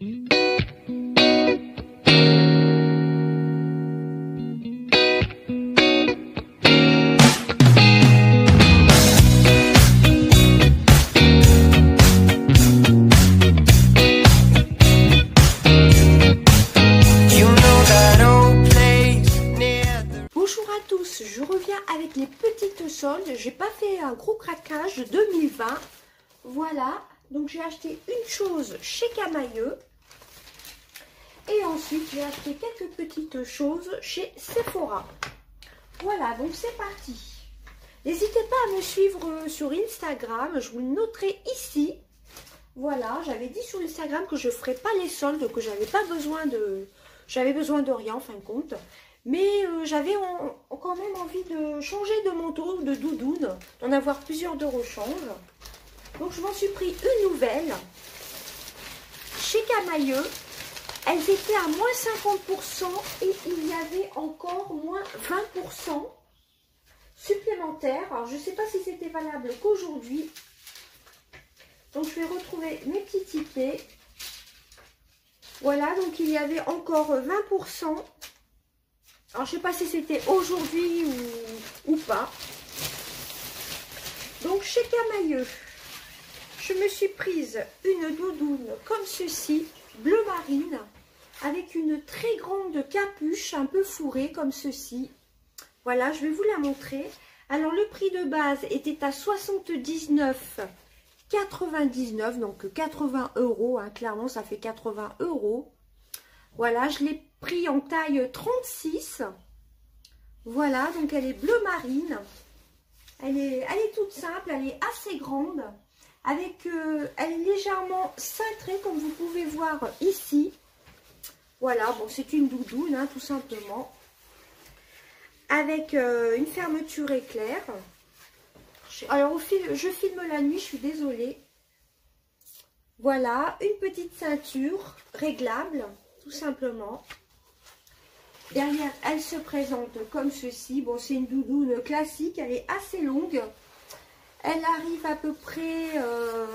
Bonjour à tous, je reviens avec les petites soldes. J'ai pas fait un gros craquage de 2020. Voilà, donc j'ai acheté une chose chez Camaïeu. Et ensuite j'ai acheté quelques petites choses chez Sephora. Voilà, donc c'est parti. N'hésitez pas à me suivre sur Instagram, je vous le noterai ici. Voilà, j'avais dit sur Instagram que je ne ferais pas les soldes, que j'avais besoin de rien en fin de compte. Mais j'avais quand même envie de changer de manteau, de doudoune, d'en avoir plusieurs de rechange. Donc je m'en suis pris une nouvelle chez Camaïeu. Elles étaient à moins 50% et il y avait encore moins 20% supplémentaires. Alors je ne sais pas si c'était valable qu'aujourd'hui. Donc je vais retrouver mes petits tickets. Voilà, donc il y avait encore 20%. Alors, je ne sais pas si c'était aujourd'hui ou pas. Donc, chez Camaïeu, je me suis prise une doudoune comme ceci, bleu marine, avec une très grande capuche un peu fourrée comme ceci. Voilà, je vais vous la montrer. Alors, le prix de base était à 79,99, donc 80 €, hein, clairement, ça fait 80 €. Voilà, je l'ai pris en taille 36. Voilà, donc elle est bleu marine. Elle est toute simple, elle est assez grande. Avec, elle est légèrement cintrée comme vous pouvez voir ici. Voilà, bon c'est une doudoune, hein, tout simplement. Avec une fermeture éclair. Alors je filme la nuit, je suis désolée. Voilà, une petite ceinture réglable. Tout simplement. Derrière, elle se présente comme ceci. Bon, c'est une doudoune classique. Elle est assez longue. Elle arrive à peu près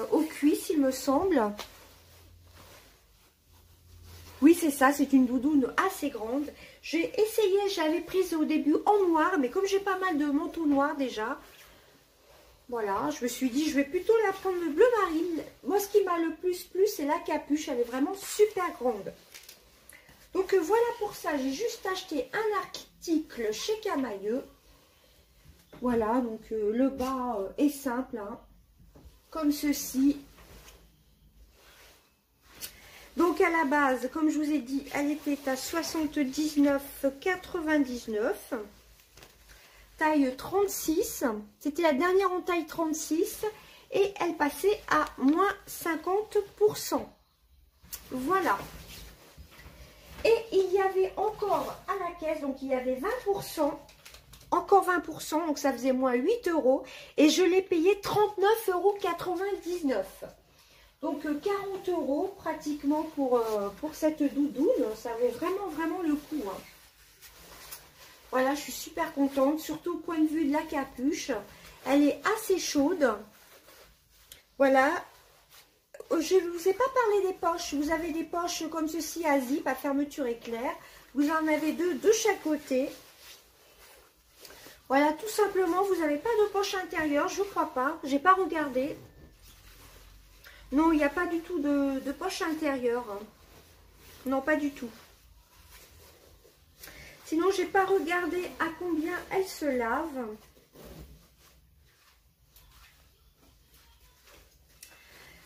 aux cuisses, il me semble. Oui, c'est ça. C'est une doudoune assez grande. J'ai essayé, j'avais prise au début en noir. Mais comme j'ai pas mal de manteaux noirs déjà, voilà, je me suis dit, je vais plutôt la prendre le bleu marine. Moi, ce qui m'a le plus plu, c'est la capuche. Elle est vraiment super grande. Donc voilà pour ça, j'ai juste acheté un article chez Camaïeu. Voilà, donc le bas est simple, hein, comme ceci. Donc à la base, comme je vous ai dit, elle était à 79,99. Taille 36. C'était la dernière en taille 36. Et elle passait à moins 50%. Voilà. Et il y avait encore à la caisse, donc il y avait 20%, encore 20%, donc ça faisait moins 8 €. Et je l'ai payé 39,99 €. Donc 40 € pratiquement pour cette doudoune. Ça vaut vraiment le coup, hein. Voilà, je suis super contente, surtout au point de vue de la capuche. Elle est assez chaude. Voilà. Je ne vous ai pas parlé des poches. Vous avez des poches comme ceci à zip, à fermeture éclair. Vous en avez deux de chaque côté. Voilà, tout simplement, vous n'avez pas de poche intérieure, je ne crois pas. J'ai pas regardé. Non, il n'y a pas du tout de poche intérieure. Non, pas du tout. Sinon, j'ai pas regardé à combien elle se lave.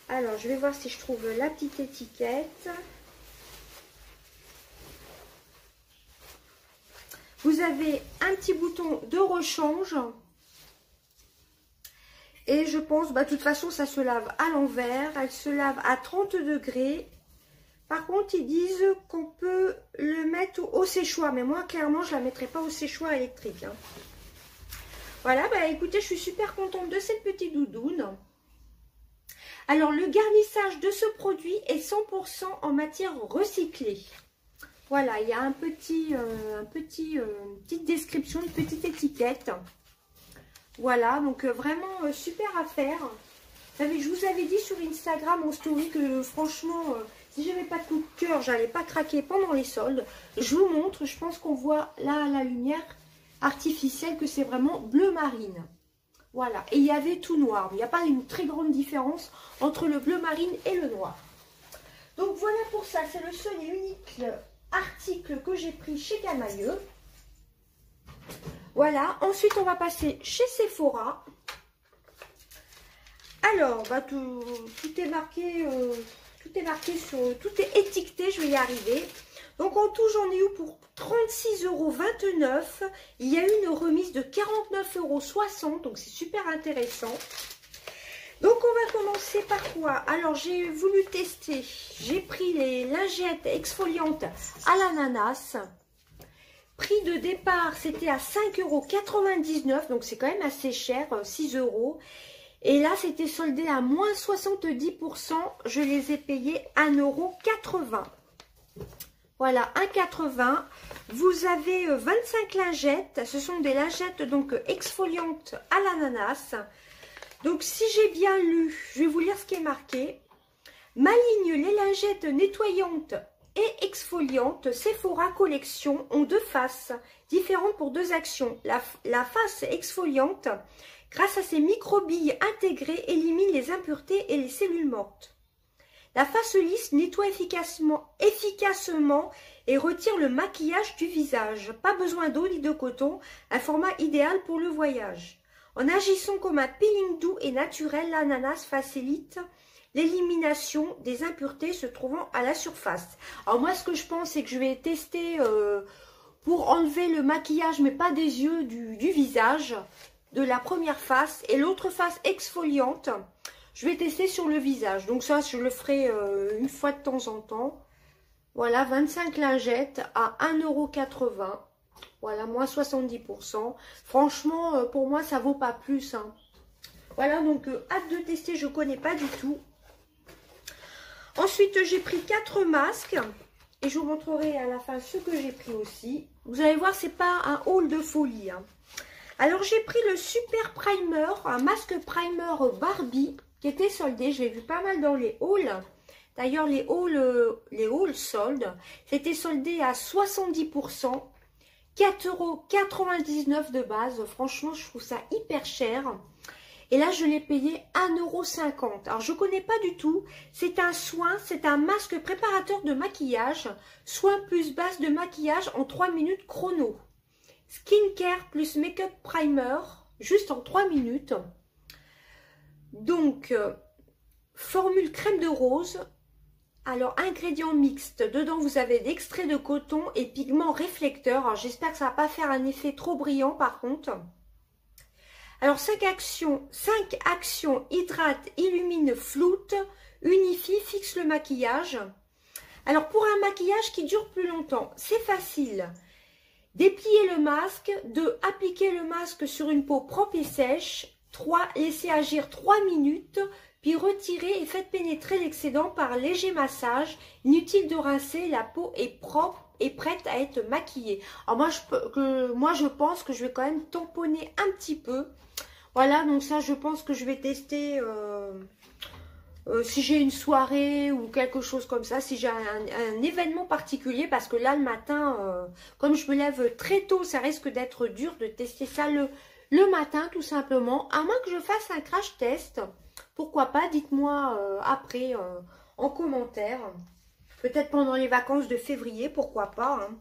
Alors, je vais voir si je trouve la petite étiquette. Vous avez un petit bouton de rechange. Et je pense, de toute façon, ça se lave à l'envers. Elle se lave à 30 degrés. Par contre, ils disent qu'on peut le mettre au séchoir. Mais moi, clairement, je ne la mettrai pas au séchoir électrique, hein. Voilà, écoutez, je suis super contente de cette petite doudoune. Alors, le garnissage de ce produit est 100% en matière recyclée. Voilà, il y a une petite description, une petite étiquette. Voilà, donc vraiment super affaire. Je vous avais dit sur Instagram en story que franchement, Si j'avais pas de coup de cœur, j'allais pas craquer pendant les soldes. Je vous montre, je pense qu'on voit là la lumière artificielle que c'est vraiment bleu marine. Voilà, et il y avait tout noir. Il n'y a pas une très grande différence entre le bleu marine et le noir. Donc voilà pour ça, c'est le seul et unique article que j'ai pris chez Camaïeu. Voilà, ensuite on va passer chez Sephora. Alors, bah, tout est marqué, tout est étiqueté, je vais y arriver. Donc en tout, j'en ai eu pour 36,29 €. Il y a eu une remise de 49,60 €, donc c'est super intéressant. Donc on va commencer par quoi? Alors j'ai voulu tester, j'ai pris les lingettes exfoliantes à l'ananas. Prix de départ, c'était à 5,99 €, donc c'est quand même assez cher, 6 €. Et là, c'était soldé à moins 70%. Je les ai payés 1,80 €. Voilà, 1,80 €. Vous avez 25 lingettes. Ce sont des lingettes donc exfoliantes à l'ananas. Donc, si j'ai bien lu, je vais vous lire ce qui est marqué. Maligne, les lingettes nettoyantes et exfoliantes Sephora Collection ont deux faces différentes pour deux actions. La face exfoliante, grâce à ses microbilles intégrées, élimine les impuretés et les cellules mortes. La face lisse nettoie efficacement et retire le maquillage du visage. Pas besoin d'eau ni de coton, un format idéal pour le voyage. En agissant comme un peeling doux et naturel, l'ananas facilite l'élimination des impuretés se trouvant à la surface. Alors moi, ce que je pense, c'est que je vais tester pour enlever le maquillage, mais pas des yeux, du visage, de la première face. Et l'autre face exfoliante, je vais tester sur le visage. Donc ça, je le ferai une fois de temps en temps. Voilà, 25 lingettes à 1,80 €. Voilà, moins 70%. Franchement, pour moi, ça vaut pas plus. Hein. Voilà, donc hâte de tester, je connais pas du tout. Ensuite, j'ai pris 4 masques. Et je vous montrerai à la fin ce que j'ai pris aussi. Vous allez voir, c'est pas un haul de folie. Hein. Alors, j'ai pris le Super Primer, un masque primer Barbie, qui était soldé. Je l'ai vu pas mal dans les hauls. D'ailleurs, les hauls soldes, c'était soldé à 70%. 4,99 € de base. Franchement, je trouve ça hyper cher. Et là, je l'ai payé 1,50 €. Alors, je ne connais pas du tout. C'est un soin, c'est un masque préparateur de maquillage. Soin plus base de maquillage en 3 minutes chrono. Skincare plus make-up primer, juste en 3 minutes. Donc, formule crème de rose. Alors, ingrédients mixtes. Dedans, vous avez l'extrait de coton et pigments réflecteurs. Alors, j'espère que ça ne va pas faire un effet trop brillant, par contre. Alors, 5 actions, hydrate, illumine, floute, unifie, fixe le maquillage. Alors, pour un maquillage qui dure plus longtemps, c'est facile. Déplier le masque. 2. Appliquer le masque sur une peau propre et sèche. 3. Laisser agir 3 minutes. Puis retirez et faites pénétrer l'excédent par léger massage. Inutile de rincer, la peau est propre et prête à être maquillée. Alors moi je pense que je vais quand même tamponner un petit peu. Voilà, donc ça je pense que je vais tester si j'ai une soirée ou quelque chose comme ça, si j'ai un événement particulier, parce que là le matin, comme je me lève très tôt, ça risque d'être dur de tester ça le matin tout simplement, à moins que je fasse un crash test. Pourquoi pas, dites-moi après en commentaire. Peut-être pendant les vacances de février, pourquoi pas. Hein.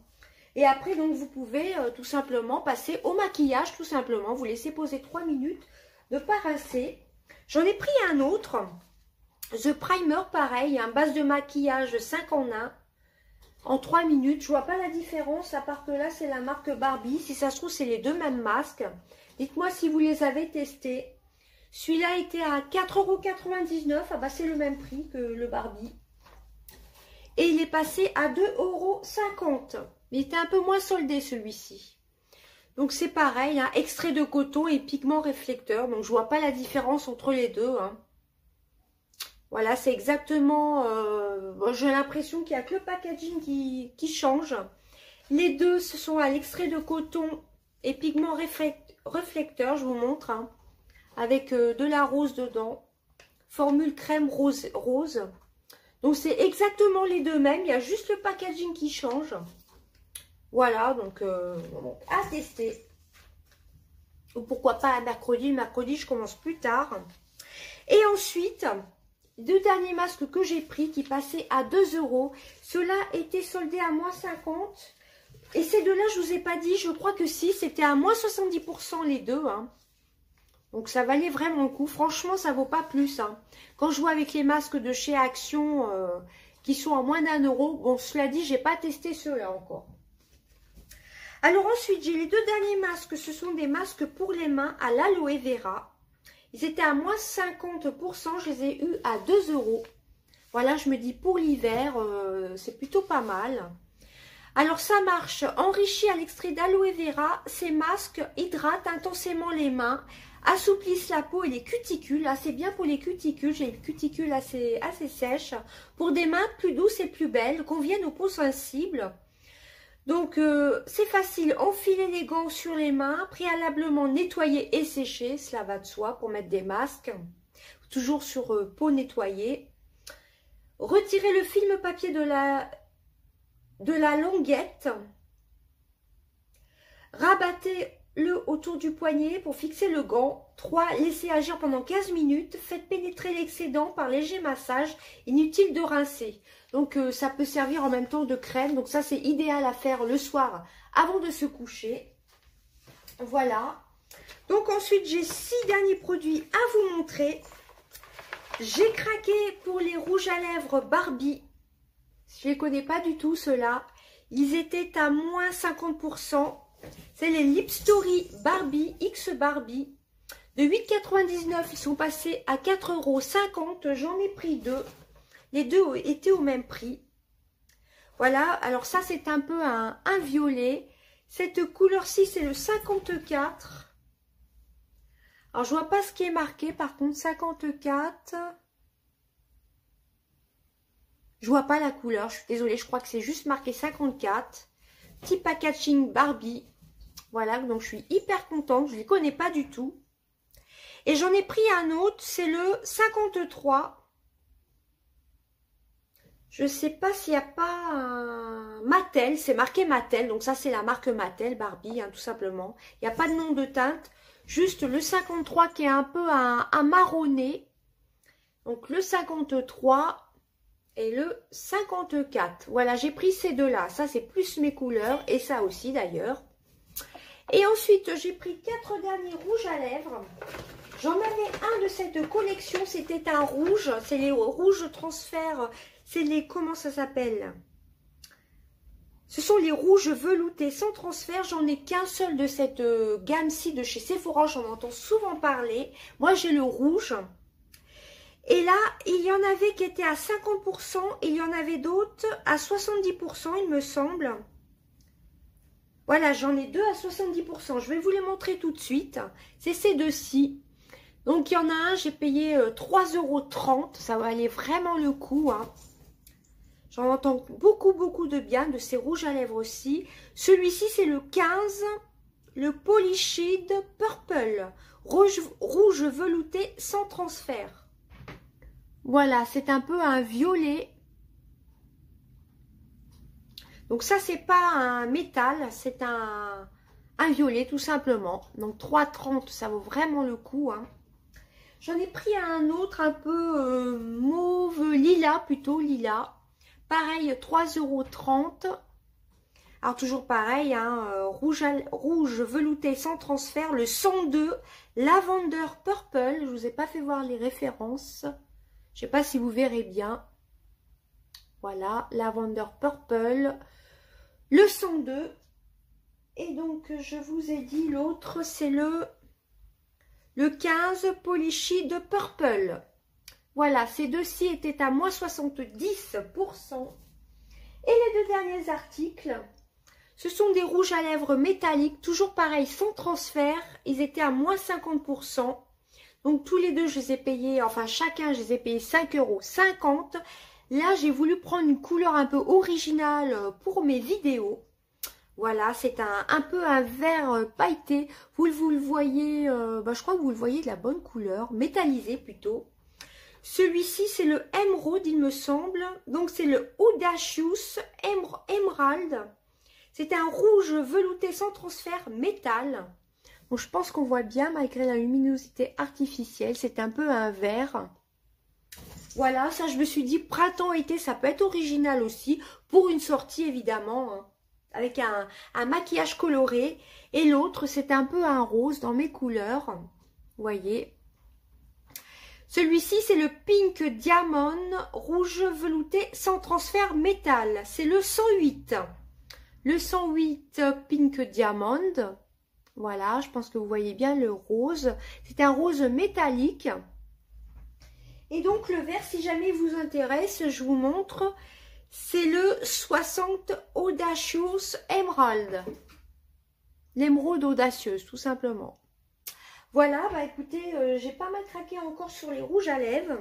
Et après, donc, vous pouvez tout simplement passer au maquillage, tout simplement. Vous laissez poser 3 minutes, ne pas rincer. J'en ai pris un autre. The Primer, pareil, un base de maquillage 5 en 1. En 3 minutes. Je vois pas la différence, à part que là, c'est la marque Barbie. Si ça se trouve, c'est les deux mêmes masques. Dites-moi si vous les avez testés. Celui-là était à 4,99 €. Ah bah c'est le même prix que le Barbie. Et il est passé à 2,50 €. Mais il était un peu moins soldé celui-ci. Donc c'est pareil, hein, extrait de coton et pigment réflecteur. Donc je vois pas la différence entre les deux. Hein. Voilà, c'est exactement... j'ai l'impression qu'il n'y a que le packaging qui change. Les deux, ce sont à l'extrait de coton et pigment réflecteur. Je vous montre. Hein. Avec de la rose dedans, formule crème rose. Donc c'est exactement les deux mêmes, il y a juste le packaging qui change. Voilà, donc à tester. Ou pourquoi pas un mercredi. Le mercredi, je commence plus tard. Et ensuite, deux derniers masques que j'ai pris qui passaient à 2 €. Ceux-là étaient soldés à moins 50. Et ces deux-là, je vous ai pas dit, je crois que si, c'était à moins 70% les deux. Hein. Donc ça valait vraiment le coup. Franchement, ça vaut pas plus. Hein. Quand je vois avec les masques de chez Action qui sont à moins d'1 €, bon, cela dit, j'ai pas testé ceux-là encore. Alors ensuite, j'ai les deux derniers masques. Ce sont des masques pour les mains à l'aloe vera. Ils étaient à moins 50%. Je les ai eus à 2 €. Voilà, je me dis pour l'hiver, c'est plutôt pas mal. Alors ça marche. Enrichi à l'extrait d'aloe vera, ces masques hydratent intensément les mains, assouplissent la peau et les cuticules. Ah, c'est bien pour les cuticules. J'ai les cuticules assez sèches. Pour des mains plus douces et plus belles, conviennent aux peaux sensibles. Donc, c'est facile, enfiler les gants sur les mains, préalablement nettoyer et sécher, cela va de soi pour mettre des masques, toujours sur peau nettoyée. Retirer le film papier de la languette, rabattez-le autour du poignet pour fixer le gant. 3. Laissez agir pendant 15 minutes, faites pénétrer l'excédent par léger massage, inutile de rincer. Donc ça peut servir en même temps de crème. Donc ça c'est idéal à faire le soir avant de se coucher. Voilà. Donc ensuite j'ai 6 derniers produits à vous montrer. J'ai craqué pour les rouges à lèvres Barbie. Je ne les connais pas du tout ceux-là. Ils étaient à moins 50%. C'est les Lip Story Barbie X Barbie. De 8,99 ils sont passés à 4,50 €. J'en ai pris deux. Les deux étaient au même prix. Voilà, alors ça c'est un peu un violet. Cette couleur-ci c'est le 54. Alors je vois pas ce qui est marqué par contre, 54. Je vois pas la couleur, je suis désolée, je crois que c'est juste marqué 54. Petit packaging Barbie. Voilà, donc je suis hyper contente, je ne les connais pas du tout. Et j'en ai pris un autre, c'est le 53. Je sais pas s'il n'y a pas un Mattel, c'est marqué Mattel, donc ça c'est la marque Mattel, Barbie, hein, tout simplement. Il n'y a pas de nom de teinte, juste le 53 qui est un peu un marronné. Donc le 53 et le 54. Voilà, j'ai pris ces deux-là, ça c'est plus mes couleurs, et ça aussi d'ailleurs. Et ensuite j'ai pris 4 derniers rouges à lèvres. J'en avais un de cette collection, c'était un rouge, c'est les rouges transfert. C'est les, comment ça s'appelle? Ce sont les rouges veloutés sans transfert. J'en ai qu'un seul de cette gamme-ci de chez Sephora. J'en entends souvent parler. Moi, j'ai le rouge. Et là, il y en avait qui étaient à 50%. Et il y en avait d'autres à 70%, il me semble. Voilà, j'en ai deux à 70%. Je vais vous les montrer tout de suite. C'est ces deux-ci. Donc, il y en a un, j'ai payé 3,30 €. Ça valait vraiment le coup, hein. J'en entends beaucoup de bien de ces rouges à lèvres aussi. Celui-ci, c'est le 15, le Polished Purple, rouge velouté sans transfert. Voilà, c'est un peu un violet. Donc ça, c'est pas un métal, c'est un violet tout simplement. Donc 3,30, ça vaut vraiment le coup, hein. J'en ai pris un autre un peu mauve, lilas plutôt, lilas. Pareil, 3,30 €. Alors toujours pareil, hein, rouge velouté sans transfert, le 102 Lavender Purple. Je vous ai pas fait voir les références. Je sais pas si vous verrez bien. Voilà, Lavender Purple, le 102. Et donc je vous ai dit l'autre, c'est le 15 Polished Purple. Voilà, ces deux-ci étaient à moins 70%. Et les deux derniers articles, ce sont des rouges à lèvres métalliques, toujours pareil, sans transfert. Ils étaient à moins 50%. Donc tous les deux, je les ai payés, enfin chacun, je les ai payés 5,50 €. Là, j'ai voulu prendre une couleur un peu originale pour mes vidéos. Voilà, c'est un peu un vert pailleté. Vous le voyez, je crois que vous le voyez de la bonne couleur, métallisé plutôt. Celui-ci, c'est le Emerald, il me semble. Donc, c'est le Audacious Emerald. C'est un rouge velouté sans transfert métal. Bon, je pense qu'on voit bien malgré la luminosité artificielle. C'est un peu un vert. Voilà, ça je me suis dit printemps-été, ça peut être original aussi. Pour une sortie évidemment, hein, avec un maquillage coloré. Et l'autre, c'est un peu un rose dans mes couleurs. Vous voyez. Celui-ci, c'est le Pink Diamond rouge velouté sans transfert métal. C'est le 108. Le 108 Pink Diamond. Voilà, je pense que vous voyez bien le rose. C'est un rose métallique. Et donc le vert, si jamais il vous intéresse, je vous montre. C'est le 60 Audacious Emerald. L'émeraude audacieuse, tout simplement. Voilà, bah écoutez, j'ai pas mal craqué encore sur les rouges à lèvres.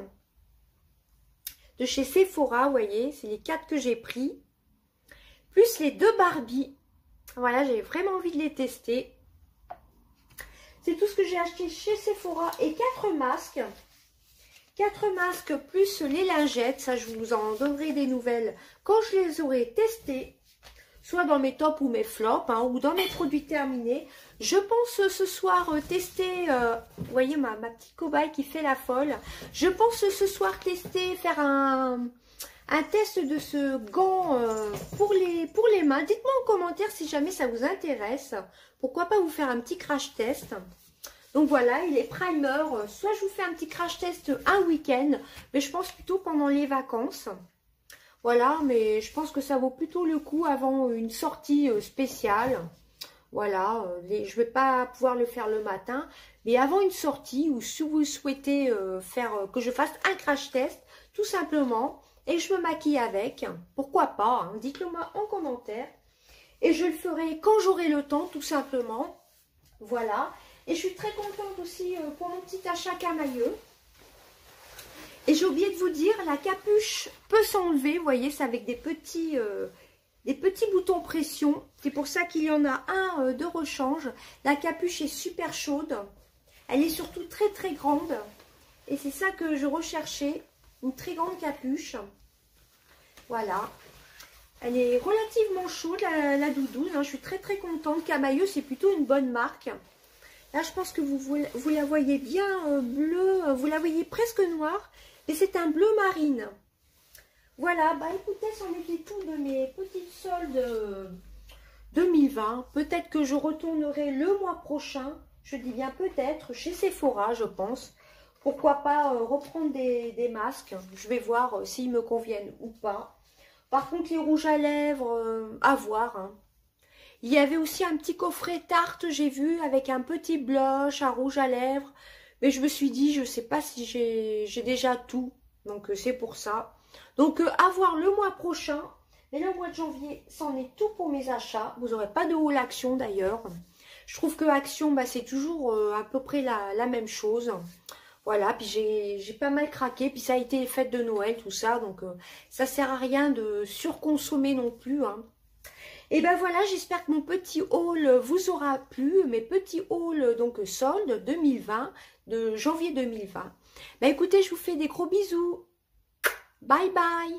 De chez Sephora, vous voyez, c'est les 4 que j'ai pris. Plus les 2 Barbie. Voilà, j'ai vraiment envie de les tester. C'est tout ce que j'ai acheté chez Sephora et 4 masques. 4 masques plus les lingettes. Ça, je vous en donnerai des nouvelles quand je les aurai testés. Soit dans mes tops ou mes flops, hein, ou dans mes produits terminés. Je pense ce soir tester, vous voyez ma petite cobaye qui fait la folle. Je pense ce soir tester, faire un test de ce gant pour les mains. Dites-moi en commentaire si jamais ça vous intéresse. Pourquoi pas vous faire un petit crash test. Donc voilà, il est primer. Soit je vous fais un petit crash test un week-end, mais je pense plutôt pendant les vacances. Voilà, mais je pense que ça vaut plutôt le coup avant une sortie spéciale. Voilà, je ne vais pas pouvoir le faire le matin, mais avant une sortie ou si vous souhaitez que je fasse un crash test, tout simplement, et je me maquille avec, pourquoi pas, hein, dites-le moi en commentaire. Et je le ferai quand j'aurai le temps, tout simplement. Voilà, et je suis très contente aussi pour mon petit achat camailleux. Et j'ai oublié de vous dire, la capuche peut s'enlever, vous voyez, c'est avec des petits boutons pression. C'est pour ça qu'il y en a un de rechange. La capuche est super chaude. Elle est surtout très très grande. Et c'est ça que je recherchais, une très grande capuche. Voilà. Elle est relativement chaude, la doudoune, hein. Je suis très très contente. Camailleux, c'est plutôt une bonne marque. Là, je pense que vous la voyez bien bleue, vous la voyez presque noire. Et c'est un bleu marine. Voilà, bah écoutez, c'en était tout de mes petites soldes 2020. Peut-être que je retournerai le mois prochain. Je dis bien peut-être, chez Sephora, je pense. Pourquoi pas reprendre des masques. Je vais voir s'ils me conviennent ou pas. Par contre, les rouges à lèvres, à voir. Hein. Il y avait aussi un petit coffret Tarte, j'ai vu, avec un petit blush, un rouge à lèvres. Mais je me suis dit, je ne sais pas si j'ai déjà tout. Donc, c'est pour ça. Donc, à voir le mois prochain. Mais le mois de janvier, c'en est tout pour mes achats. Vous n'aurez pas de haul Action d'ailleurs. Je trouve que Action, bah, c'est toujours à peu près la même chose. Voilà, puis j'ai pas mal craqué. Puis ça a été les fêtes de Noël, tout ça. Donc, ça sert à rien de surconsommer non plus, hein. Et ben voilà, j'espère que mon petit haul vous aura plu, mes petits hauls donc soldes 2020, de janvier 2020. Ben écoutez, je vous fais des gros bisous. Bye bye.